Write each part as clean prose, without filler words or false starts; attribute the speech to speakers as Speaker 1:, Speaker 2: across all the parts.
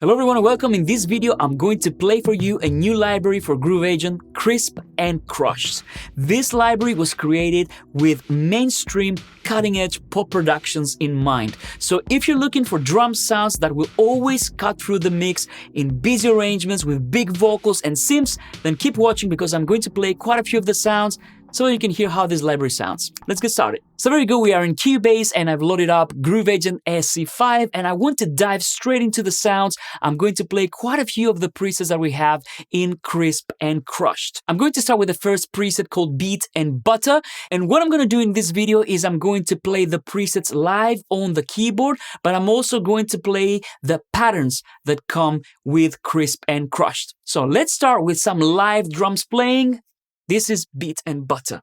Speaker 1: Hello everyone and welcome. In this video, I'm going to play for you a new library for Groove Agent, Crisp and Crushed. This library was created with mainstream, cutting-edge pop productions in mind. So if you're looking for drum sounds that will always cut through the mix in busy arrangements with big vocals and synths, then keep watching because I'm going to play quite a few of the sounds so you can hear how this library sounds. Let's get started. So there you go, we are in Cubase and I've loaded up Groove Agent SC5 and I want to dive straight into the sounds. I'm going to play quite a few of the presets that we have in Crisp and Crushed. I'm going to start with the first preset called Beat and Butter, and what I'm going to do in this video is I'm going to play the presets live on the keyboard, but I'm also going to play the patterns that come with Crisp and Crushed. So let's start with some live drums playing. This is Beat and Butter.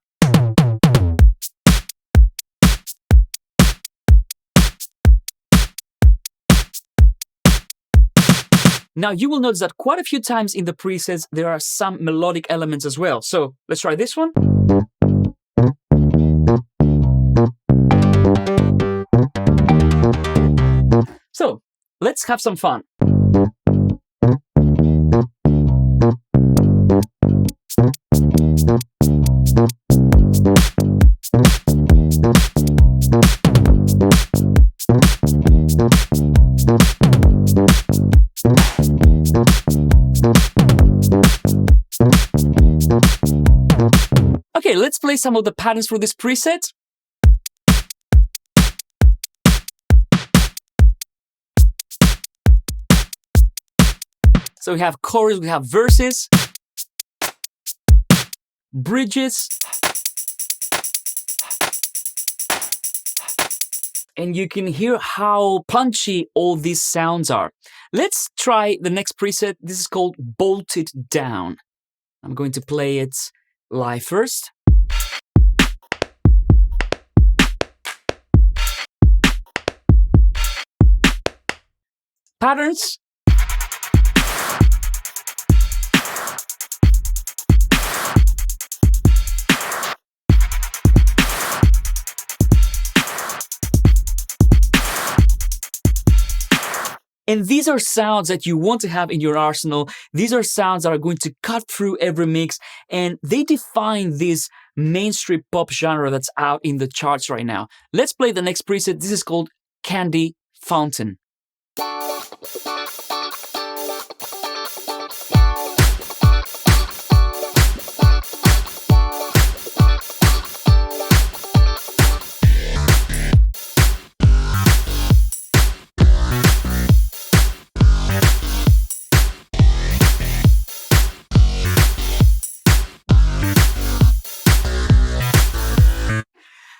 Speaker 1: Now you will notice that quite a few times in the presets there are some melodic elements as well. So let's try this one. So let's have some fun. Okay, let's play some of the patterns for this preset. So we have chorus, we have verses, bridges, and you can hear how punchy all these sounds are. Let's try the next preset. This is called Bolt It Down. I'm going to play it live first. Patterns. And these are sounds that you want to have in your arsenal. These are sounds that are going to cut through every mix, and they define this mainstream pop genre that's out in the charts right now. Let's play the next preset. This is called Candy Fountain.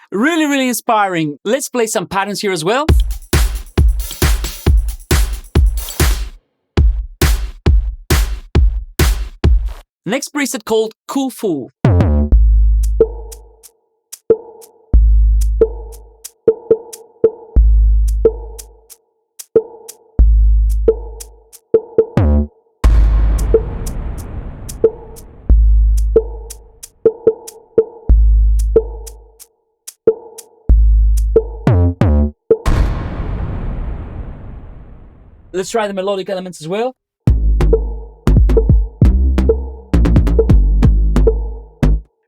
Speaker 1: Really inspiring. Let's play some patterns here as well. Next preset called Cool Fool. Let's try the melodic elements as well.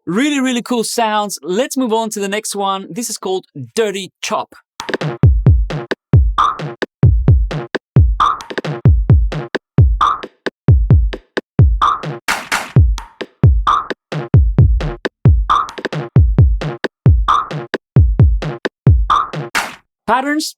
Speaker 1: Really cool sounds. Let's move on to the next one. This is called Dirty Chop. Patterns.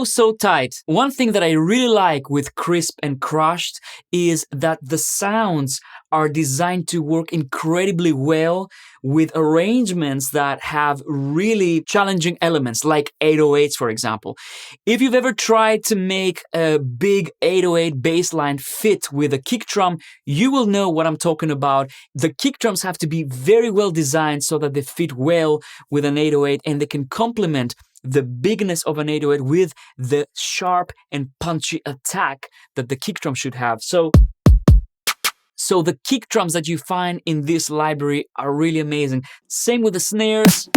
Speaker 1: So tight. One thing that I really like with Crisp and Crushed is that the sounds are designed to work incredibly well with arrangements that have really challenging elements, like 808s, for example. If you've ever tried to make a big 808 bass line fit with a kick drum, you will know what I'm talking about. The kick drums have to be very well designed so that they fit well with an 808 and they can complement the bigness of an 808 with the sharp and punchy attack that the kick drum should have. So So the kick drums that you find in this library are really amazing. Same with the snares,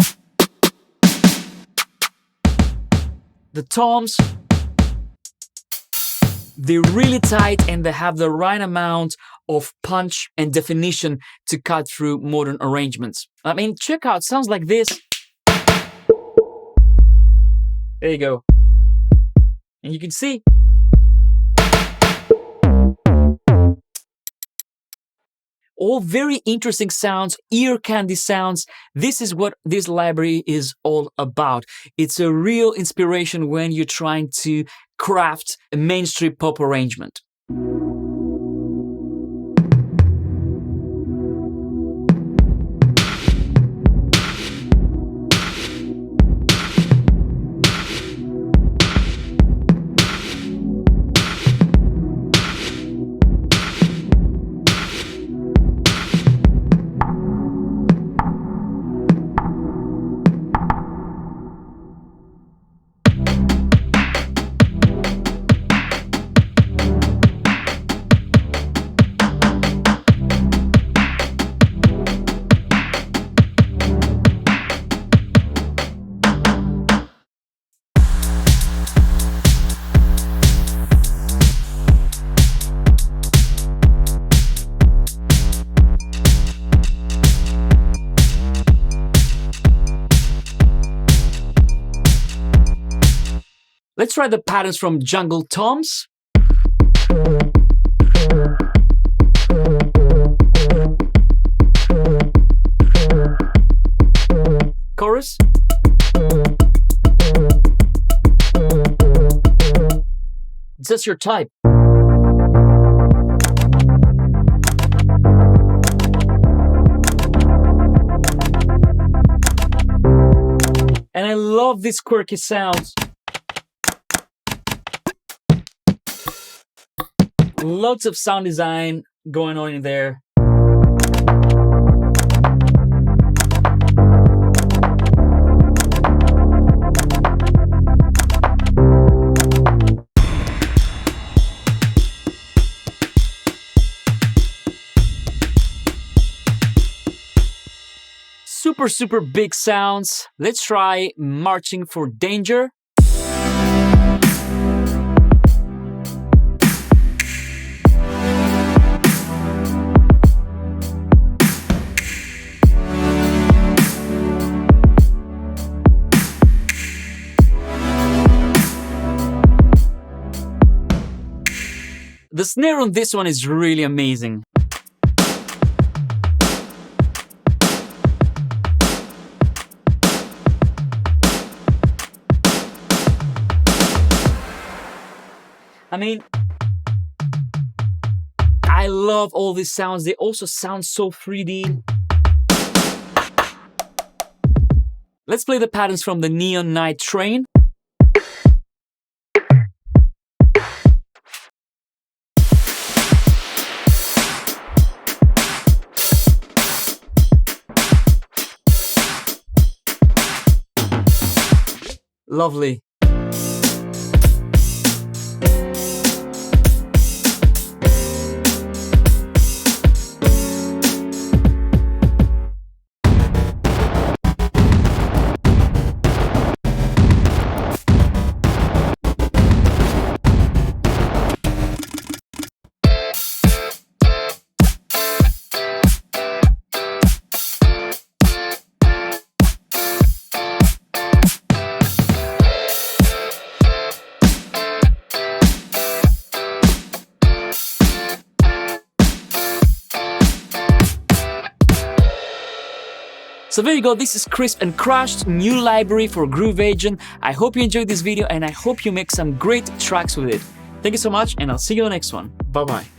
Speaker 1: the toms. They're really tight and they have the right amount of punch and definition to cut through modern arrangements. I mean, check out, sounds like this. There you go. And you can see. All very interesting sounds, ear candy sounds. This is what this library is all about. It's a real inspiration when you're trying to craft a mainstream pop arrangement. Let's try the patterns from Jungle Toms. Chorus. That's your type. And I love these quirky sounds. Lots of sound design going on in there. Super big sounds. Let's try Marching for Danger. The snare on this one is really amazing. I mean, I love all these sounds. They also sound so 3D. Let's play the patterns from the Neon Night Train. Lovely. So there you go, this is Crisp and Crushed, new library for Groove Agent. I hope you enjoyed this video and I hope you make some great tracks with it. Thank you so much and I'll see you on the next one. Bye bye.